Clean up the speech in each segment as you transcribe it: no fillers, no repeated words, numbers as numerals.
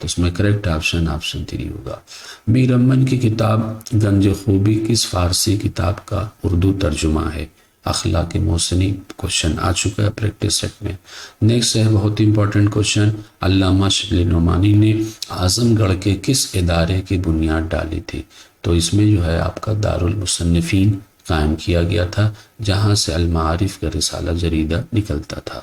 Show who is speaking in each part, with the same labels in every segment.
Speaker 1: تو اس میں correct option option 3 ہوگا۔ میر امن کی کتاب گنج خوبی کس فارسی کتاب کا اردو ترجمہ ہے؟ اخلاق محسنی کوشچن آ چکا ہے پریکٹس سیٹ میں۔ نیکسٹ ہے بہت امپورٹنٹ کوشچن، علامہ شبلی نعمانی نے اعظم گڑھ کے کس ادارے کی بنیاد ڈالی تھی؟ تو اس میں جو ہے آپ کا دارالمصنفین قائم کیا گیا تھا، جہاں سے المعارف کا رسالہ جریدہ نکلتا تھا۔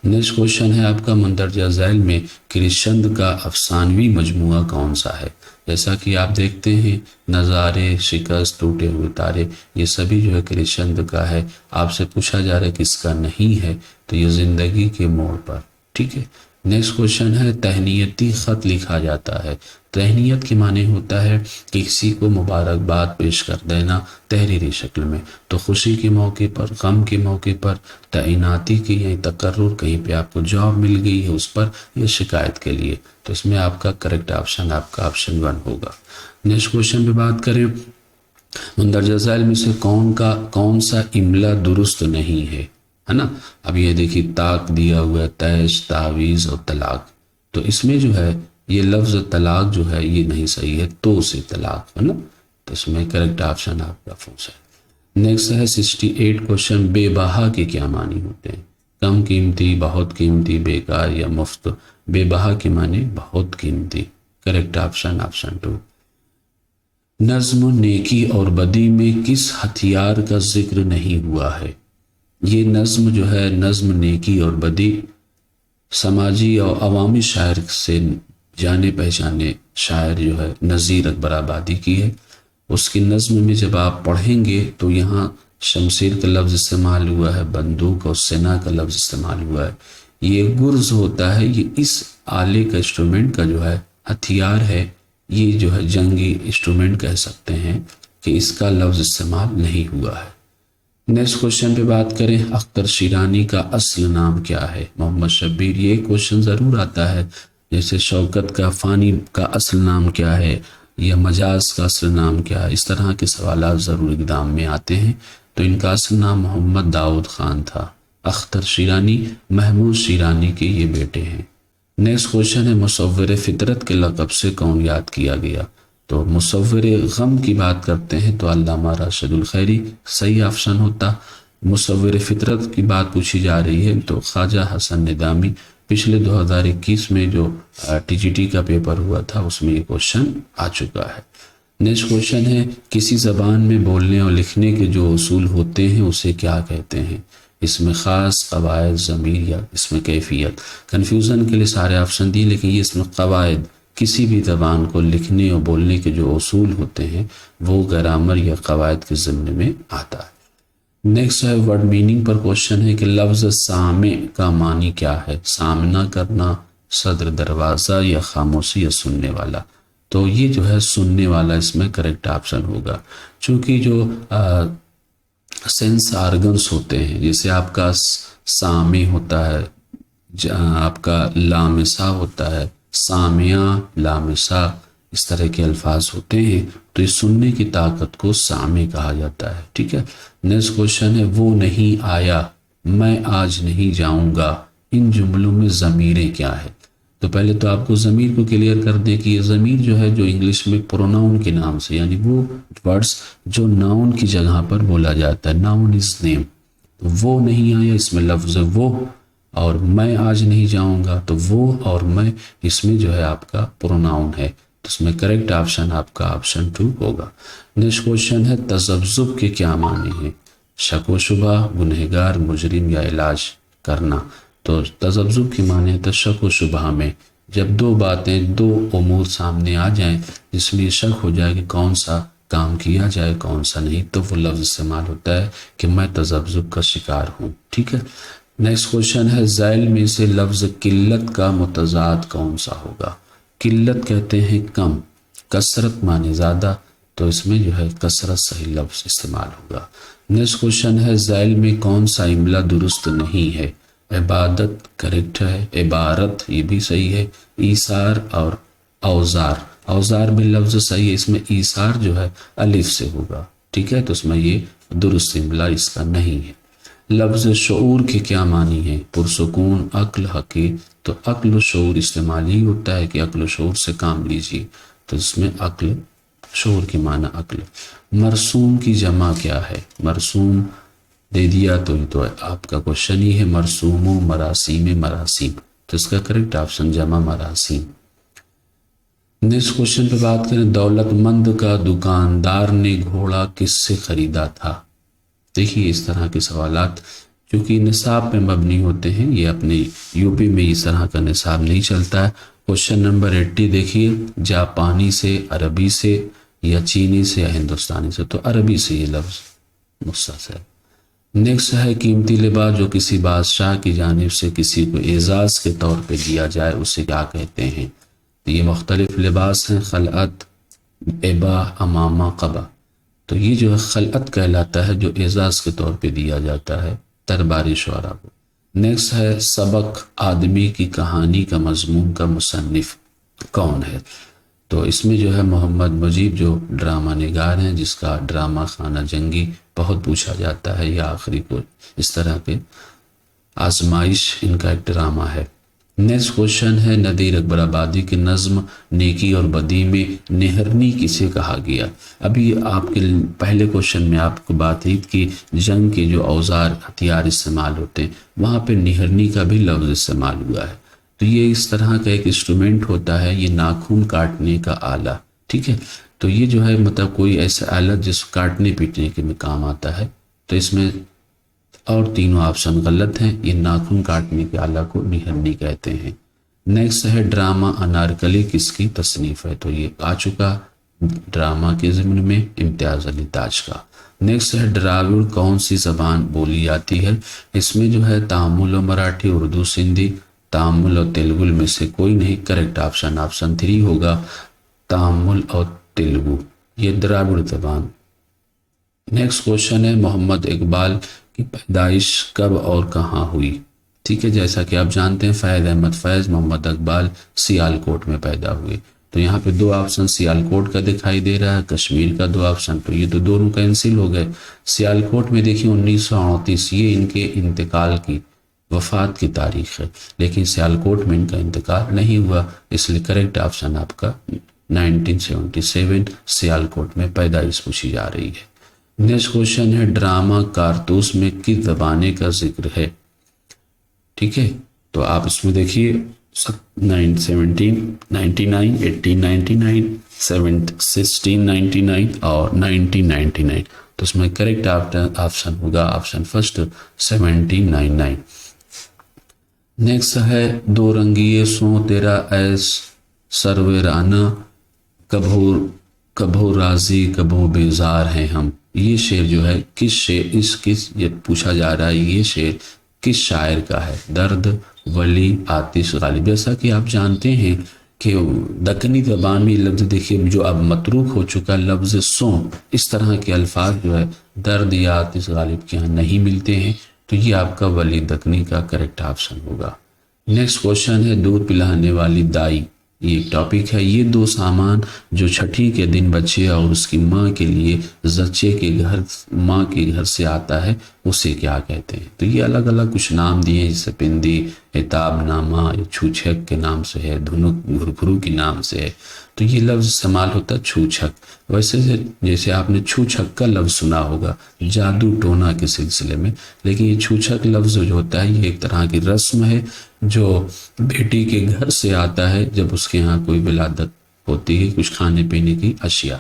Speaker 1: نیکسٹ کوشچن ہے آپ کا مندرجہ ذیل میں کرشچند کا افسانوی مجموعہ کون سا ہے؟ جیسا کہ آپ دیکھتے ہیں نظارے، شکست، ٹوٹے ہوئے تارے، یہ سبھی جو ہے کرشچند کا ہے۔ آپ سے پوچھا جا رہا ہے کس کا نہیں ہے، تو یہ زندگی کے موڑ پر، ٹھیک ہے۔ نیکسٹ کوشچن ہے تہنیتی خط لکھا جاتا ہے۔ تہنیت کے معنی ہوتا ہے کہ کسی کو مبارکباد پیش کر دینا تحریری شکل میں، تو خوشی کے موقع پر، غم کے موقع پر، تعیناتی کی یا تقرر، کہیں پہ آپ کو جاب مل گئی ہے اس پر، یا شکایت کے لیے، تو اس میں آپ کا کریکٹ آپشن آپ کا آپشن 1 ہوگا۔ نیکسٹ کوشچن پہ بات کریں، مندرجہ ذیل میں سے کون سا املا درست نہیں ہے نا؟ اب یہ دیکھیے طاق دیا ہوا ہے، تیش، تعویذ اور طلاق، تو اس میں جو ہے یہ لفظ طلاق جو ہے یہ نہیں صحیح ہے، تو سے طلاق ہے نا، تو اس میں کریکٹ آپشن آپ کا فورس ہے۔ نیکسٹ ہے 68 کوشچن، بے بہا کے کیا معنی ہوتے ہیں؟ کم قیمتی، بہت قیمتی، بیکار یا مفت؟ بے بہا کے معنی بہت قیمتی، کریکٹ آپشن آپشن 2۔ نظم نیکی اور بدی میں کس ہتھیار کا ذکر نہیں ہوا ہے؟ یہ نظم جو ہے، نظم نیکی اور بدی، سماجی اور عوامی شاعر سے جانے پہچانے شاعر جو ہے نذیر اکبر آبادی کی ہے۔ اس کی نظم میں جب آپ پڑھیں گے تو یہاں شمشیر کا لفظ استعمال ہوا ہے، بندوق اور سنا کا لفظ استعمال ہوا ہے۔ یہ گرز ہوتا ہے، یہ اس آلے کا انسٹرومنٹ کا جو ہے ہتھیار ہے، یہ جو ہے جنگی انسٹرومنٹ کہہ سکتے ہیں کہ اس کا لفظ استعمال نہیں ہوا ہے۔ نیکسٹ کوشچن پہ بات کریں، اختر شیرانی کا اصل نام کیا ہے؟ محمد شبیر، یہ کوشچن ضرور آتا ہے، جیسے شوکت کا فانی کا اصل نام کیا ہے، یا مجاز کا اصل نام کیا ہے، اس طرح کے سوالات ضرور اقدام میں آتے ہیں۔ تو ان کا اصل نام محمد داؤد خان تھا۔ اختر شیرانی محمود شیرانی کے یہ بیٹے ہیں۔ نیکسٹ کوشچن ہے مصور فطرت کے لقب سے کون یاد کیا گیا؟ تو مصور غم کی بات کرتے ہیں تو علامہ راشد الخیری صحیح آپشن ہوتا۔ مصور فطرت کی بات پوچھی جا رہی ہے تو خواجہ حسن ندامی، پچھلے 2021 میں جو ٹی جی ٹی کا پیپر ہوا تھا اس میں یہ کوشچن آ چکا ہے۔ نیکسٹ کوشچن ہے کسی زبان میں بولنے اور لکھنے کے جو اصول ہوتے ہیں اسے کیا کہتے ہیں؟ اس میں خاص، قواعد، ضمیر یا اس میں کیفیت؟ کنفیوژن کے لیے سارے آپشن دیے، لیکن یہ اس میں قواعد، کسی بھی زبان کو لکھنے اور بولنے کے جو اصول ہوتے ہیں وہ گرامر یا قواعد کے ضمن میں آتا ہے۔ نیکسٹ ہے ورڈ میننگ پر کوشچن ہے کہ لفظ سامع کا معنی کیا ہے؟ سامنا کرنا، صدر دروازہ، یا خاموشی یا سننے والا؟ تو یہ جو ہے سننے والا اس میں کریکٹ آپشن ہوگا، چونکہ جو سینس آرگنس ہوتے ہیں، جیسے آپ کا سامع ہوتا ہے، آپ کا لامسا ہوتا ہے، سامعہ، لامسا، اس طرح کے الفاظ ہوتے ہیں، تو اس سننے کی طاقت کو سامع کہا جاتا ہے، ٹھیک ہے۔ نیکسٹ کوشچن ہے وہ نہیں آیا، میں آج نہیں جاؤں گا، ان جملوں میں ضمیریں کیا ہے؟ تو پہلے تو آپ کو ضمیر کو کلیئر کر دیں کہ یہ ضمیر جو ہے جو انگلش میں پروناؤن کے نام سے، یعنی وہ ورڈز جو ناؤن کی جگہ پر بولا جاتا ہے، ناؤن از نیم، تو وہ نہیں آیا، اس میں لفظ وہ، اور میں آج نہیں جاؤں گا، تو وہ اور میں اس میں جو ہے آپ کا پروناؤن ہے، تو اس میں کریکٹ آپشن آپ کا آپشن 2 ہوگا۔ نیکسٹ کوشچن ہے تذبذب کے کیا معنی ہیں؟ شک و شبہ، گنہگار، مجرم، یا علاج کرنا؟ تو تذبذب کی معنی ہے شک و شبہ میں جب دو باتیں، دو امور سامنے آ جائیں جس میں شک ہو جائے کہ کون سا کام کیا جائے کون سا نہیں، تو وہ لفظ استعمال ہوتا ہے کہ میں تذبذب کا شکار ہوں، ٹھیک ہے۔ نیکسٹ کوشچن ہے ذیل میں سے لفظ قلت کا متضاد کون سا ہوگا؟ قلت کہتے ہیں کم، کثرت معنی زیادہ، تو اس میں جو ہے کثرت صحیح لفظ استعمال ہوگا۔ نیکسٹ کوشچن ہے ذیل میں کون سا املا درست نہیں ہے؟ عبادت کریکٹ ہے، عبارت یہ بھی صحیح ہے، ایثار اور اوزار، اوزار میں لفظ صحیح ہے، اس میں ایثار جو ہے الف سے ہوگا، ٹھیک ہے، تو اس میں یہ درست املا اس کا نہیں ہے۔ لفظ شعور کے کیا معنی ہیں؟ پرسکون، عقل، حقیق۔ تو عقل و شعور استعمال ہی ہوتا ہے کہ عقل و شعور سے کام لیجیے، تو اس میں عقل، شعور کی معنی عقل۔ مرسوم کی جمع کیا ہے؟ مرسوم دے دیا تو یہ تو آپ کا کوشچن ہی ہے، مرسوم و مراسیم، مراسیم، تو اس کا کریکٹ آپشن جمع مراسیم۔ نیکسٹ کوشچن پہ بات کریں، دولت مند کا دکاندار نے گھوڑا کس سے خریدا تھا؟ دیکھیے اس طرح کے سوالات چونکہ نصاب پہ مبنی ہوتے ہیں، یہ اپنے یو پی میں اس طرح کا نصاب نہیں چلتا ہے۔ کوشچن نمبر 80 دیکھیے، جاپانی سے، عربی سے، یا چینی سے، یا ہندوستانی سے؟ تو عربی سے یہ لفظ مستثر ہے۔ نیکسٹ ہے، قیمتی لباس جو کسی بادشاہ کی جانب سے کسی کو اعزاز کے طور پہ دیا جائے اسے کیا کہتے ہیں؟ یہ مختلف لباس ہیں، خلعت، عبا، امامہ، قبا۔ تو یہ جو ہے خلعت کہلاتا ہے، جو اعزاز کے طور پہ دیا جاتا ہے درباری شعراء کو۔ نیکسٹ ہے، سبق آدمی کی کہانی کا مضمون کا مصنف کون ہے؟ تو اس میں جو ہے محمد مجیب جو ڈرامہ نگار ہیں، جس کا ڈرامہ خانہ جنگی بہت پوچھا جاتا ہے، یا آخری کو اس طرح کے آزمائش ان کا ایک ڈرامہ ہے۔ نیکسٹ کوشچن ہے، نذیر اکبر آبادی کی نظم نیکی اور بدی میں نہرنی کسے کہا گیا؟ ابھی آپ کے پہلے کوشچن میں آپ کو بات ہوئی کہ جنگ کے جو اوزار ہتھیار استعمال ہوتے ہیں وہاں پہ نہرنی کا بھی لفظ استعمال ہوا ہے۔ تو یہ اس طرح کا ایک انسٹرومنٹ ہوتا ہے، یہ ناخن کاٹنے کا آلہ، ٹھیک ہے؟ تو یہ جو ہے مطلب کوئی ایسا آلہ جس کو کاٹنے پیٹنے کے میں کام آتا ہے، تو اس میں اور تینوں آپشن غلط ہیں، یہ ناخن کاٹنے کے آلہ کو نہرنی کہتے ہیں۔ نیکسٹ ہے، ڈرامہ انارکلی کس کی تصنیف ہے؟ تو یہ آ چکا ڈرامہ کے ضمن میں امتیاز علی تاج کا۔ نیکسٹ ہے، ڈراوڑ کون سی زبان بولی جاتی ہے؟ اس میں جو ہے تامل و مراٹھی، اردو، سندھی، تامل اور تیلگو میں سے کوئی نہیں، کریکٹ آپشن آپشن 3 ہوگا، تامل اور تیلگو، یہ دراوڑ زبان۔ نیکسٹ کوشچن ہے، محمد اقبال کی پیدائش کب اور کہاں ہوئی؟ ٹھیک ہے، جیسا کہ آپ جانتے ہیں فیض احمد فیض محمد اقبال سیالکوٹ میں پیدا ہوئے، تو یہاں پہ 2 آپشن سیالکوٹ کا دکھائی دے رہا ہے، کشمیر کا 2 آپشن، تو یہ تو دونوں کینسل ہو گئے۔ سیالکوٹ میں دیکھیے 1938 یہ ان کے انتقال کی، وفات کی تاریخ ہے، لیکن سیالکوٹ میں ان کا انتقال نہیں ہوا، اس لیے کریکٹ آپشن آپ کا 1977 سیالکوٹ میں پیدائش پوچھی جا رہی ہے۔ نیکسٹ کوشچن ہے، ڈرامہ کارتوس میں کس زبانے کا ذکر ہے؟ ٹھیک ہے، تو آپ اس میں دیکھیے 1799 1899 1699 اور 1999، تو اس میں کریکٹ آپشن ہوگا آپشن فرسٹ 1799۔ نیکسٹ ہے، دو رنگیے سو تیرا ایس سرویرانہ، کبھو راضی کبھو بیزار ہیں ہم، یہ شعر جو ہے کس شعر یہ پوچھا جا رہا ہے، یہ شعر کس شاعر کا ہے؟ درد، ولی، آتش غالب۔ جیسا کہ آپ جانتے ہیں کہ دکنی زبان میں لفظ دیکھیے جو اب متروک ہو چکا لفظ سو، اس طرح کے الفاظ جو ہے درد یا آتش غالب کے ہاں نہیں ملتے ہیں، تو یہ آپ کا ولی دکنی کا کریکٹ آپشن ہوگا۔ نیکسٹ کوشچن ہے، دودھ پلانے والی دائی، یہ ایک ٹاپک ہے، یہ 2 سامان جو چھٹی کے دن بچے اور اس کی ماں کے لیے زچے کے گھر، ماں کے گھر سے آتا ہے اسے کیا کہتے ہیں؟ تو یہ الگ الگ کچھ نام دیے، جیسے پندی، عتاب نامہ، چھوچھک کے نام سے ہے، دھنک گھرگھرو کے نام سے ہے، تو یہ لفظ استعمال ہوتا ہے چھوچھک۔ ویسے جیسے آپ نے چھوچھک کا لفظ سنا ہوگا جادو ٹونا کے سلسلے میں، لیکن یہ چھوچھک لفظ جو ہوتا ہے یہ ایک طرح کی رسم ہے جو بیٹی کے گھر سے آتا ہے جب اس کے ہاں کوئی ولادت ہوتی ہے، کچھ کھانے پینے کی اشیاء۔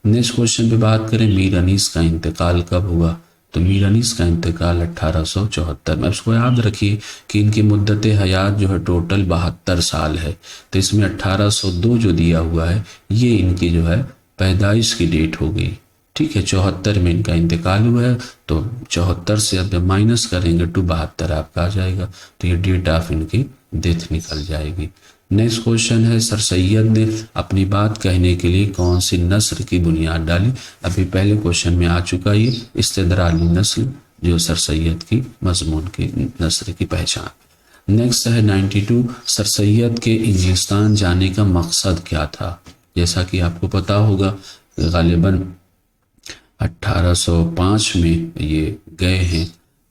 Speaker 1: نیکسٹ کوشچن پہ بات کریں، میر انیس کا انتقال کب ہوا؟ تو میر انیس کا انتقال 1874 میں۔ اس کو یاد رکھیے کہ ان کی مدت حیات جو ہے ٹوٹل 72 سال ہے، تو اس میں 1802 جو دیا ہوا ہے یہ ان کی جو ہے پیدائش کی ڈیٹ ہو گئی، ٹھیک ہے۔ 74 میں ان کا انتقال ہوا ہے، تو 74 سے اب مائنس کریں گے تو 72 آپ کا آ جائے گا، تو یہ ڈیٹ آف ان کی ڈیتھ نکل جائے گی۔ نیکسٹ کوشچن ہے، سر سید نے اپنی بات کہنے کے لیے کون سی نثر کی بنیاد ڈالی؟ ابھی پہلے کوشچن میں آ چکا یہ استدرالی نثر جو سر سید کی مضمون کی نثر کی پہچان۔ نیکسٹ ہے 92، سر سید کے انگلستان جانے کا مقصد کیا تھا؟ جیسا کہ آپ کو پتا ہوگا غالباً 1805 میں یہ گئے ہیں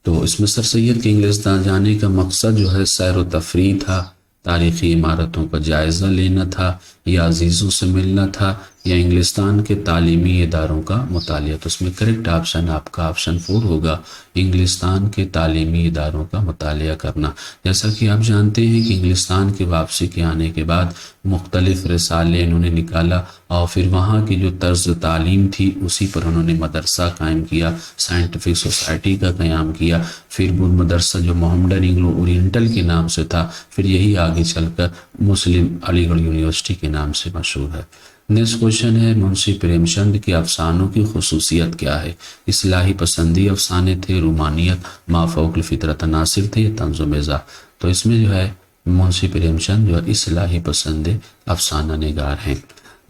Speaker 1: تو اس میں سر سید کے انگلستان جانے کا مقصد جو ہے سیر و تفریح تھا، تاریخی عمارتوں کا جائزہ لینا تھا، یا عزیزوں سے ملنا تھا، یا انگلستان کے تعلیمی اداروں کا مطالعہ۔ تو اس میں کریکٹ آپشن آپ کا آپشن 4 ہوگا، انگلستان کے تعلیمی اداروں کا مطالعہ کرنا۔ جیسا کہ آپ جانتے ہیں کہ انگلستان کی واپسی کے آنے کے بعد مختلف رسالے انہوں نے نکالا، اور پھر وہاں کی جو طرز تعلیم تھی اسی پر انہوں نے مدرسہ قائم کیا، سائنٹیفک سوسائٹی کا قیام کیا۔ پھر وہ مدرسہ جو محمڈن انگلو اورینٹل کے نام سے تھا، پھر یہی آگے چل کر مسلم علی گڑھ یونیورسٹی کے نام سے مشہور ہے۔ نیکسٹ کوشچن ہے، منشی پریم چند کے افسانوں کی خصوصیت کیا ہے؟ اصلاحی پسندی افسانے تھے، رومانیت، مافوق الفطرت عناصر تھے، یا طنز و مزاح؟ تو اس میں جو ہے منشی پریم چند جو ہے اصلاحی پسند افسانہ نگار ہیں۔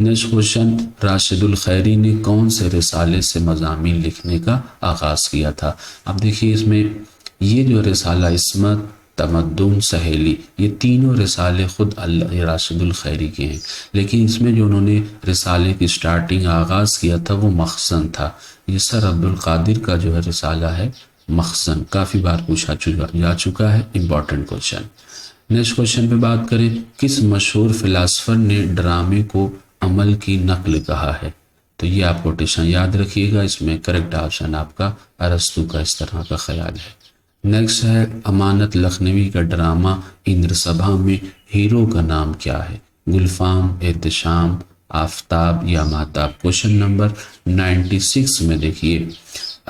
Speaker 1: نیکسٹ کوشچن، راشد الخیری نے کون سے رسالے سے مضامین لکھنے کا آغاز کیا تھا؟ اب دیکھیے اس میں یہ جو رسالہ عصمت، تمدن، سہیلی، یہ تینوں رسالے خود راشد الخیری کے ہیں، لیکن اس میں جو انہوں نے رسالے کی سٹارٹنگ آغاز کیا تھا وہ مخزن تھا۔ یہ سر عبد القادر کا جو ہے رسالہ ہے مخزن، کافی بار پوچھا جا چکا ہے، امپورٹنٹ کوشچن۔ نیکسٹ کوشچن پہ بات کریں، کس مشہور فلاسفر نے ڈرامے کو عمل کی نقل کہا ہے؟ تو یہ آپ کوٹیشن یاد رکھیے گا، اس میں کریکٹ آپشن آپ کا ارسطو کا اس طرح کا خیال ہے۔ نیکسٹ ہے، امانت لکھنوی کا ڈرامہ اندر سبھا میں ہیرو کا نام کیا ہے؟ گلفام، احتشام، آفتاب، یا مہتاب؟ کوشچن نمبر 96 میں دیکھیے،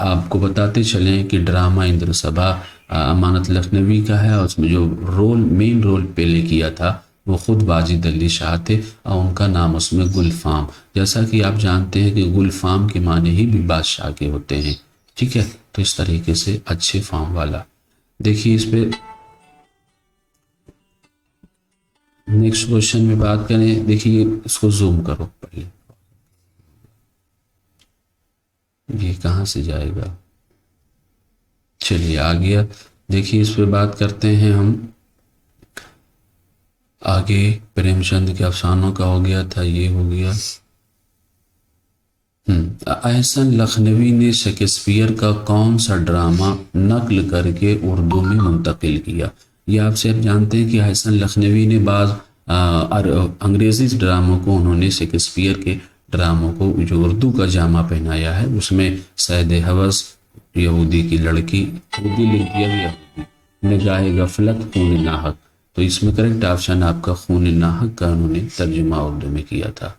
Speaker 1: آپ کو بتاتے چلیں کہ ڈرامہ اندر سبھا امانت لکھنوی کا ہے، اور اس میں جو مین رول پلے کیا تھا وہ خود واجد علی شاہ تھے، اور ان کا نام اس میں گلفام، جیسا کہ آپ جانتے ہیں کہ گلفام کے معنی ہی بھی بادشاہ کے ہوتے ہیں، ٹھیک ہے؟ تو اس طریقے سے اچھے فارم والا۔ دیکھیے اس پہ نیکسٹ کوشچن میں بات کریں، دیکھیے اس کو زوم کرو پہلے، یہ کہاں سے جائے گا؟ چلیے آ گیا۔ دیکھیے اس پہ بات کرتے ہیں ہم آگے، پریم چند کے افسانوں کا ہو گیا تھا، یہ ہو گیا۔ احسن لکھنوی نے شیکسپیئر کا کون سا ڈرامہ نقل کر کے اردو میں منتقل کیا؟ یہ آپ سے اب جانتے ہیں کہ احسن لکھنوی نے بعض انگریزی ڈراموں کو انہوں نے شیکسپیئر کے ڈراموں کو جو اردو کا جامع پہنایا ہے، اس میں سید حوث، یہودی کی لڑکی، یہودی لکھ دیا گیا، نگاہ غفلت، خون ناحق۔ تو اس میں کریکٹ آپشن آپ کا خون ناحق کا انہوں نے ترجمہ اردو میں کیا تھا۔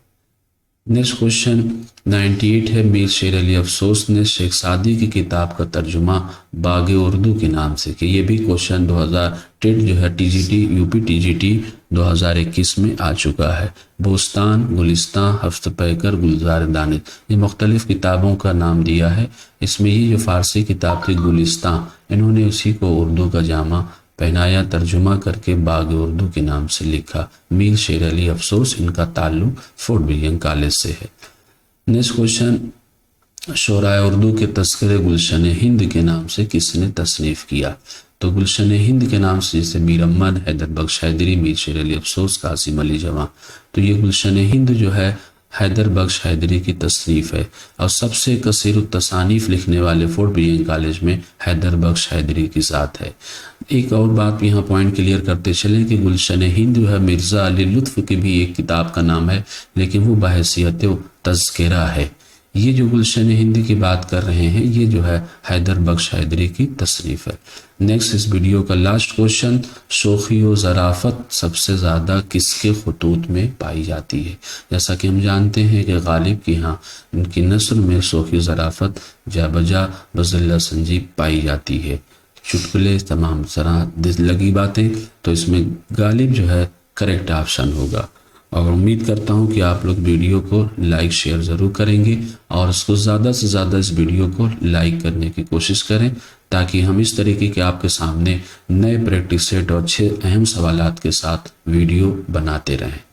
Speaker 1: نیکسٹ کوشچن 98 ہے، میر شیر علی افسوس نے شیخ سعدی کی کتاب کا ترجمہ باغ اردو کے نام سے کیا۔ یہ بھی کوشچن 2010 جو ہے T G T UP T G T 2021 میں آ چکا ہے۔ بوستان، گلستان، ہفت پیکر، گلزار دانش، یہ مختلف کتابوں کا نام دیا ہے۔ اس میں یہ جو فارسی کتاب تھی گلستان، انہوں نے اسی کو اردو کا جامع پہنایا، ترجمہ کر کے باغ اردو کے نام سے لکھا۔ میر شیر علی افسوس، ان کا تعلق فورٹ ولیم کالج سے ہے۔ نیکسٹ کوشچن، شعراء اردو کے تذکرے گلشن ہند کے نام سے کس نے تصنیف کیا؟ تو گلشن ہند کے نام سے جیسے میر امن، حیدر بخش حیدری، میر شیر علی افسوس، قاسم علی جواں، تو یہ گلشن ہند جو ہے حیدر بخش حیدری کی تصنیف ہے، اور سب سے کثیر التصانیف لکھنے والے فورٹ ولیم کالج میں حیدر بخش حیدری کی ذات ہے۔ ایک اور بات یہاں پوائنٹ کلیئر کرتے چلیں کہ گلشن ہند جو ہے مرزا علی لطف کی بھی ایک کتاب کا نام ہے، لیکن وہ بحیثیت تذکرہ ہے۔ یہ جو گلشن ہند کی بات کر رہے ہیں یہ جو ہے حیدر بخش حیدری کی تصنیف ہے۔ نیکسٹ اس ویڈیو کا لاسٹ کوشچن، شوخی و ظرافت سب سے زیادہ کس کے خطوط میں پائی جاتی ہے؟ جیسا کہ ہم جانتے ہیں کہ غالب کی ہاں ان کی نثر میں شوخی و ظرافت جا بجا بذلہ سنجی پائی جاتی ہے، چٹکلے، تمام طرح دل لگی باتیں، تو اس میں غالب جو ہے کریکٹ آپشن ہوگا۔ اور امید کرتا ہوں کہ آپ لوگ ویڈیو کو لائک شیئر ضرور کریں گے، اور اس کو زیادہ سے زیادہ اس ویڈیو کو لائک کرنے کی کوشش کریں، تاکہ ہم اس طریقے کے آپ کے سامنے نئے پریکٹس سیٹ اور 6 اہم سوالات کے ساتھ ویڈیو بناتے رہیں۔